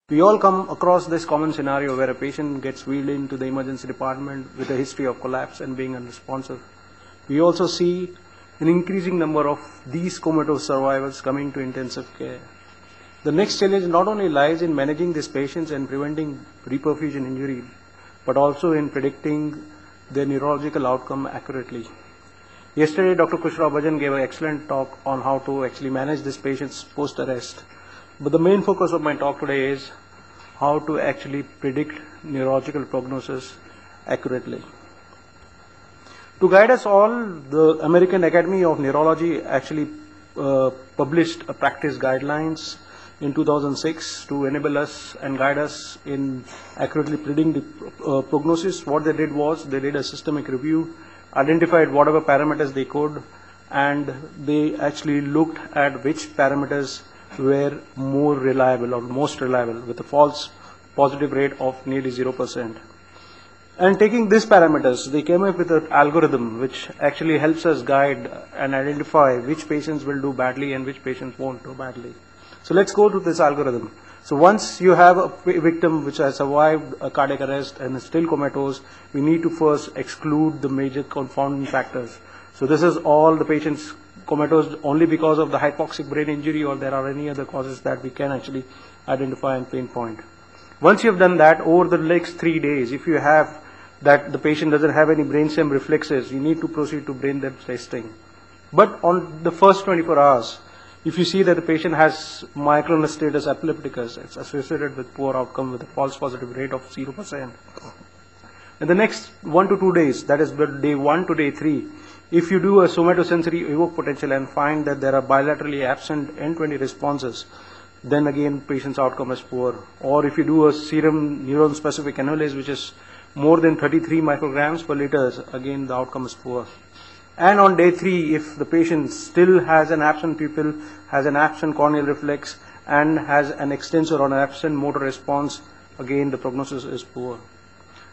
We all come across this common scenario where a patient gets wheeled into the emergency department with a history of collapse and being unresponsive. We also see an increasing number of these comatose survivors coming to intensive care. The next challenge not only lies in managing these patients and preventing reperfusion injury, but also in predicting their neurological outcome accurately. Yesterday, Dr. Kushra Bhajan gave an excellent talk on how to actually manage these patients post-arrest. But the main focus of my talk today is how to actually predict neurological prognosis accurately. To guide us all, the American Academy of Neurology actually published a practice guidelines in 2006 to enable us and guide us in accurately predicting the prognosis. What they did was they did a systemic review, identified whatever parameters they could, and they actually looked at which parameters were more reliable or most reliable with a false positive rate of nearly 0%. And taking these parameters, they came up with an algorithm which actually helps us guide and identify which patients will do badly and which patients won't do badly. So let's go to this algorithm. So once you have a victim which has survived a cardiac arrest and is still comatose, we need to first exclude the major confounding factors. So this is all the patients comatose only because of the hypoxic brain injury, or there are any other causes that we can actually identify and pinpoint. Once you have done that, over the next 3 days, if you have that the patient doesn't have any brainstem reflexes, you need to proceed to brain depth testing. But on the first 24 hours, if you see that the patient has myoclonus status epilepticus, it's associated with poor outcome with a false positive rate of 0%. In the next 1 to 2 days, that is day 1 to day 3, if you do a somatosensory evoke potential and find that there are bilaterally absent N20 responses, then again patient's outcome is poor. Or if you do a serum neuron specific analysis which is more than 33 micrograms per liter, again the outcome is poor. And on day 3, if the patient still has an absent pupil, has an absent corneal reflex, and has an extensor or an absent motor response, again the prognosis is poor.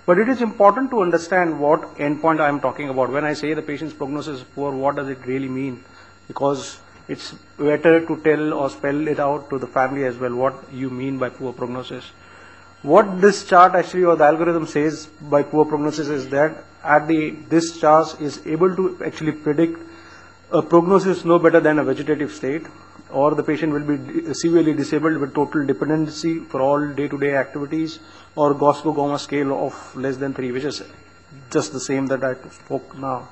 But it is important to understand what endpoint I am talking about. When I say the patient's prognosis is poor, what does it really mean? Because it's better to tell or spell it out to the family as well, what you mean by poor prognosis. What this chart actually, or the algorithm says by poor prognosis, is that this chart is able to actually predict a prognosis no better than a vegetative state, or the patient will be severely disabled with total dependency for all day-to-day activities, or Glasgow-Coma scale of less than 3, which is just the same that I spoke now.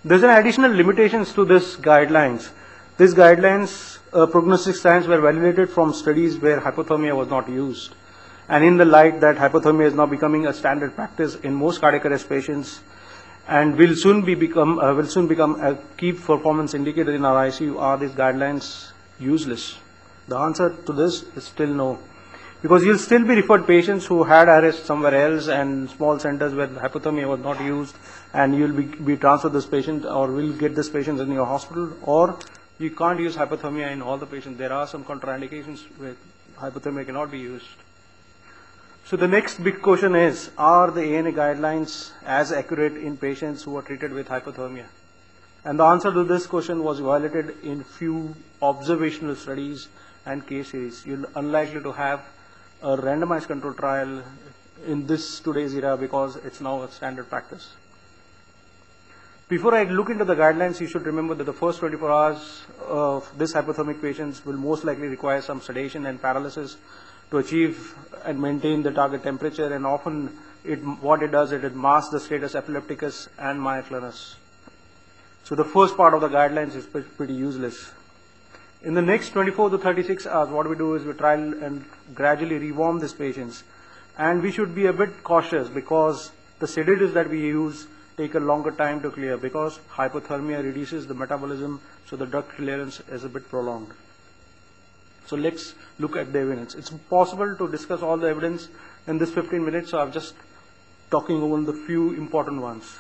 There's an additional limitations to this guidelines. These guidelines, prognostic signs were validated from studies where hypothermia was not used. And in the light that hypothermia is now becoming a standard practice in most cardiac arrest patients, and will soon become a key performance indicator in our ICU, are these guidelines useless? The answer to this is still no. Because you'll still be referred patients who had arrest somewhere else and small centers where hypothermia was not used, and you'll be transferred this patient, or will get this patient in your hospital, or you can't use hypothermia in all the patients. There are some contraindications where hypothermia cannot be used. So the next big question is, are the ANA guidelines as accurate in patients who are treated with hypothermia? And the answer to this question was violated in few observational studies and case series. You're unlikely to have a randomized control trial in this today's era because it's now a standard practice. Before I look into the guidelines, you should remember that the first 24 hours of this hypothermic patients will most likely require some sedation and paralysis to achieve and maintain the target temperature, and often what it does is it masks the status epilepticus and myoclonus. So the first part of the guidelines is pretty useless. In the next 24 to 36 hours, what we do is we try and gradually rewarm these patients. And we should be a bit cautious because the sedatives that we use take a longer time to clear, because hypothermia reduces the metabolism, so the drug clearance is a bit prolonged. So let's look at the evidence. It's possible to discuss all the evidence in this 15 minutes, so I'm just talking over the few important ones.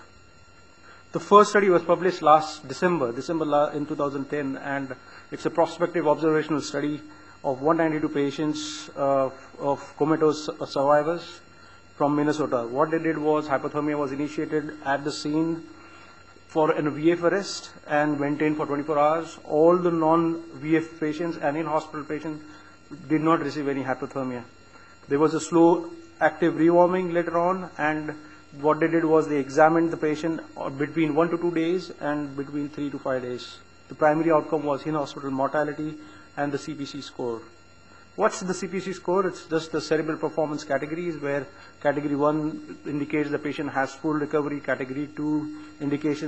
The first study was published last December in 2010, and it's a prospective observational study of 192 patients of comatose survivors from Minnesota. What they did was hypothermia was initiated at the scene for an VF arrest and maintained for 24 hours. All the non-VF patients and in-hospital patients did not receive any hypothermia. There was a slow active rewarming later on, and what they did was they examined the patient between 1 to 2 days and between 3 to 5 days. The primary outcome was in-hospital mortality and the CPC score. What's the CPC score? It's just the cerebral performance categories, where category 1 indicates the patient has full recovery, category 2 indicates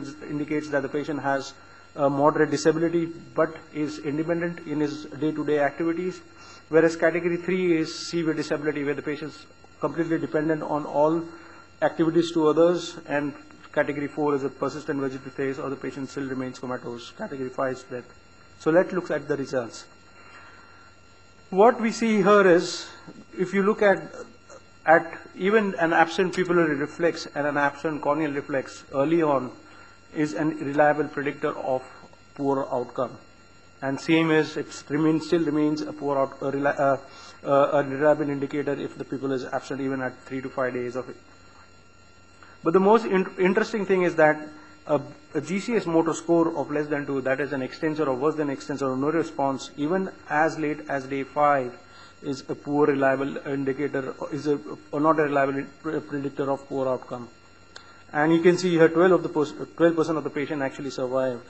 that the patient has moderate disability but is independent in his day-to-day activities, whereas category 3 is severe disability, where the patient is completely dependent on all activities to others, and category 4 is a persistent vegetative phase, or the patient still remains comatose. Category 5 is death. So let's look at the results. What we see here is, if you look at even an absent pupillary reflex and an absent corneal reflex early on is a reliable predictor of poor outcome. And same is, it still remains a reliable indicator if the pupil is absent even at 3 to 5 days of it. But the most interesting thing is that a GCS motor score of less than 2, that is an extensor or worse than extensor or no response, even as late as day 5, is a poor reliable indicator, or not a reliable predictor of poor outcome. And you can see here 12% of the patient actually survived.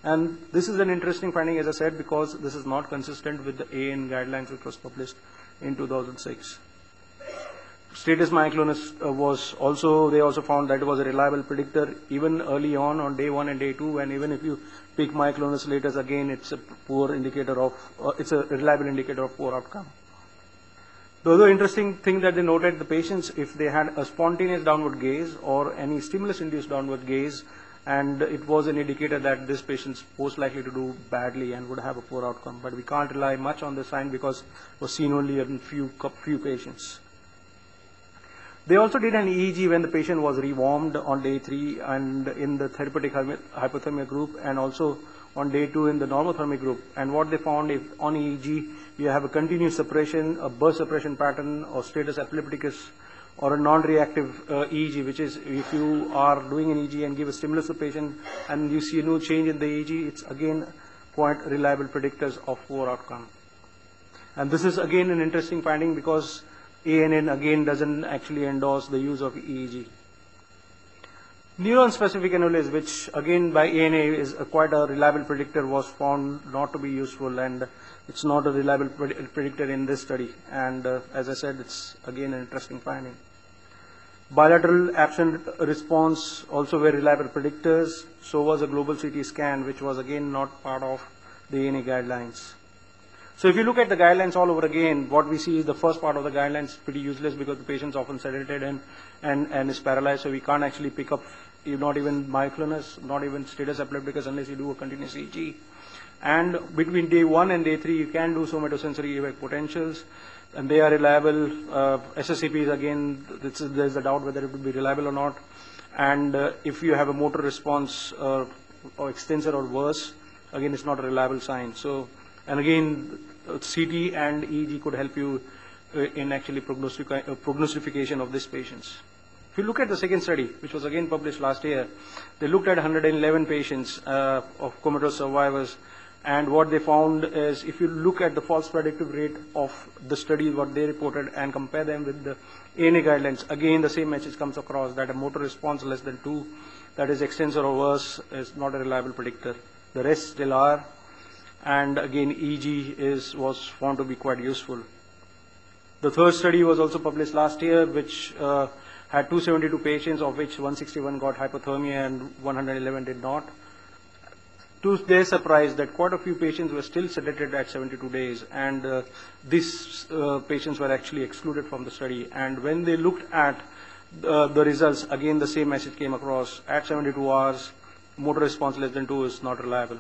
And this is an interesting finding, as I said, because this is not consistent with the AN guidelines which was published in 2006. Status myoclonus they also found that it was a reliable predictor even early on day 1 and day 2, and even if you pick myoclonus later, again it's a it's a reliable indicator of poor outcome. The other interesting thing that they noted, the patients, if they had a spontaneous downward gaze or any stimulus-induced downward gaze, and it was an indicator that this patient's most likely to do badly and would have a poor outcome. But we can't rely much on this sign because it was seen only in few patients. They also did an EEG when the patient was rewarmed on day 3 and in the therapeutic hypothermia group, and also on day 2 in the normothermic group. And what they found, if on EEG you have a continuous suppression, a burst suppression pattern, or status epilepticus, or a non-reactive EEG, which is if you are doing an EEG and give a stimulus to the patient and you see no change in the EEG, it's again quite reliable predictors of poor outcome. And this is again an interesting finding because ANN again doesn't actually endorse the use of EEG. Neuron-specific analysis, which again by ANA is quite a reliable predictor, was found not to be useful, and it's not a reliable predictor in this study. And as I said, it's again an interesting finding. Bilateral absent response also were reliable predictors. So was a global CT scan, which was again not part of the ANA guidelines. So if you look at the guidelines all over again, what we see is the first part of the guidelines pretty useless because the patient's often sedated and is paralyzed, so we can't actually pick up not even myoclonus, not even status epilepticus unless you do a continuous EEG. And between day 1 and day 3, you can do somatosensory event potentials, and they are reliable. SSCPs, again, there's a doubt whether it would be reliable or not. And if you have a motor response or extensor or worse, again, it's not a reliable sign. So, and again, CT and EEG could help you in actually prognostication of these patients. If you look at the second study, which was again published last year, they looked at 111 patients of comatose survivors, and what they found is if you look at the false predictive rate of the study, what they reported, and compare them with the ANA guidelines, again the same message comes across that a motor response less than 2, that is extensor or worse, is not a reliable predictor. The rest still are. And again, EEG was found to be quite useful. The third study was also published last year, which had 272 patients, of which 161 got hypothermia and 111 did not. To their surprise, that quite a few patients were still sedated at 72 days, and these patients were actually excluded from the study. And when they looked at the results, again the same message came across. At 72 hours, motor response less than 2 is not reliable.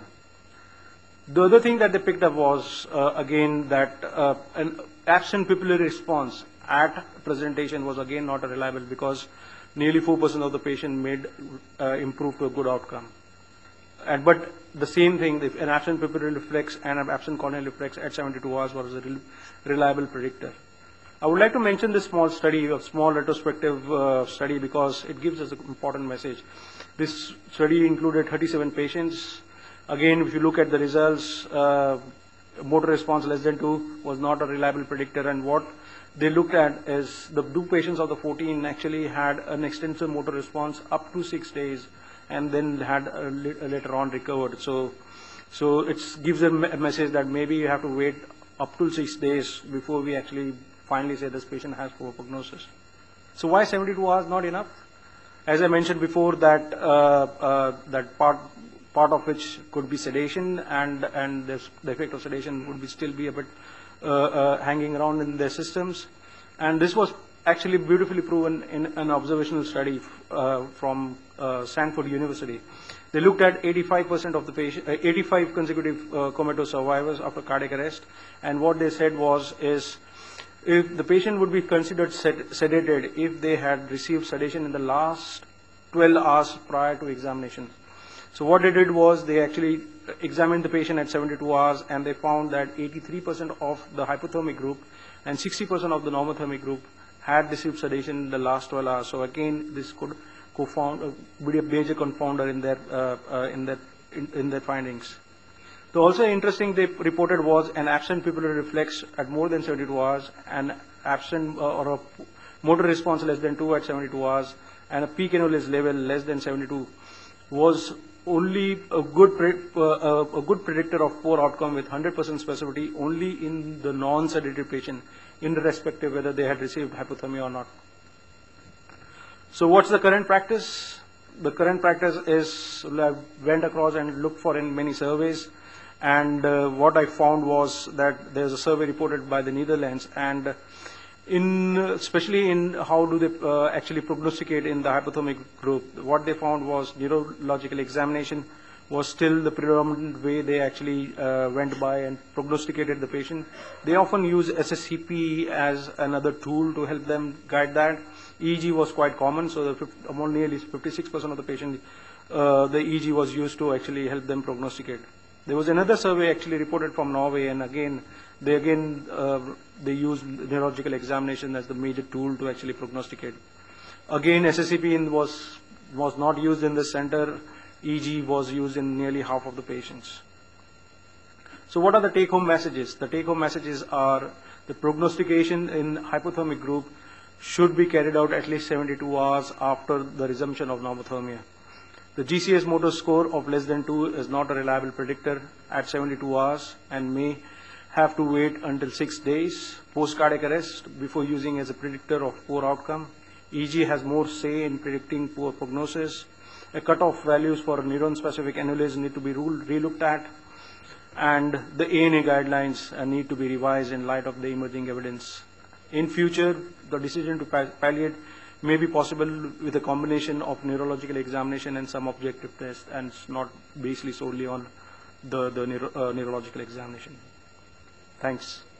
The other thing that they picked up was, again, that an absent pupillary response at presentation was again not reliable because nearly 4% of the patient made improve to a good outcome. But the same thing, if an absent pupillary reflex and an absent corneal reflex at 72 hours was a reliable predictor. I would like to mention this small study, a small retrospective study, because it gives us an important message. This study included 37 patients. Again, if you look at the results, motor response less than 2 was not a reliable predictor, and what they looked at is the 2 patients of the 14 actually had an extensive motor response up to 6 days, and then had later on recovered. So it gives a message that maybe you have to wait up to 6 days before we actually finally say this patient has poor prognosis. So why 72 hours not enough? As I mentioned before, that that part of which could be sedation, and the effect of sedation would still be a bit hanging around in their systems. And this was actually beautifully proven in an observational study from Stanford University. They looked at 85% of the patient, 85 consecutive comatose survivors after cardiac arrest, and what they said is if the patient would be considered sedated if they had received sedation in the last 12 hours prior to examination. So what they did was they actually examined the patient at 72 hours, and they found that 83% of the hypothermic group and 60% of the normothermic group had received sedation in the last 12 hours. So again, this could be a major confounder in their findings. So also interesting they reported was an absent pupillary reflex at more than 72 hours, an absent or a motor response less than 2 at 72 hours, and a peak annulus level less than 72 was only a good predictor of poor outcome with 100% specificity only in the non-sedated patient, irrespective whether they had received hypothermia or not. So what's the current practice? The current practice is, I went across and looked for in many surveys, and what I found was that there's a survey reported by the Netherlands, and especially in how do they actually prognosticate in the hypothermic group, what they found was neurological examination was still the predominant way they actually went by and prognosticated the patient. They often use SSCP as another tool to help them guide that. EEG was quite common, so nearly 56% of the patients, the EEG was used to actually help them prognosticate. There was another survey actually reported from Norway, and again they used neurological examination as the major tool to actually prognosticate. Again, SSCP was not used in this center. EEG was used in nearly half of the patients. So what are the take-home messages? The take-home messages are the prognostication in hypothermic group should be carried out at least 72 hours after the resumption of normothermia. The GCS motor score of less than 2 is not a reliable predictor at 72 hours and may have to wait until 6 days post-cardiac arrest before using as a predictor of poor outcome. EEG has more say in predicting poor prognosis. A cutoff values for neuron-specific annulus need to be relooked at, and the ANA guidelines need to be revised in light of the emerging evidence. In future, the decision to palliate may be possible with a combination of neurological examination and some objective tests, and not basically solely on the neurological examination. Thanks.